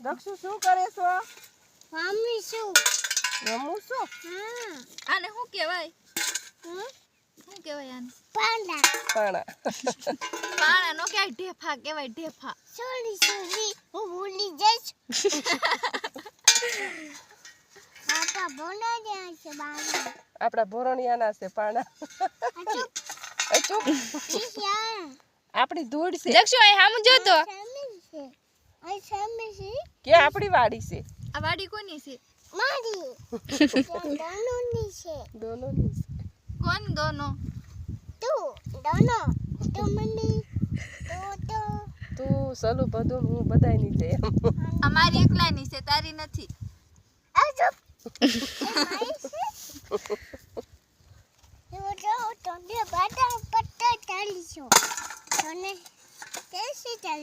દક્ષુ શું કરે છો? મમ્મી શું રમું છું. હા આને શું કહેવાય? શું કહેવાય આને? પાંડા પાણા પાણા નો કહેવાય, ઢેફા કહેવાય, ઢેફા. સોરી હું ભૂલી જઈશ પાપા બોલા જાય છે બાબા આપણા ભોરણિયાના છે પાણા. એ ચૂપ. આપણી ધૂળ છે. દક્ષુ અહીં સામું જોતો. કે આપણી વાડી છે. આ વાડી કોની છે? મારી દોનોની છે દોનોની છે. કોણ દોનો? તું દોનો તું મને તો તું સલું બધું હું બધાયની છે એમ. અમારી એકલાની છે, તારી નથી. આ ચૂપ મારી છે તો બાટા પટ્ટા ચાલીશું તને કેસી ચાલી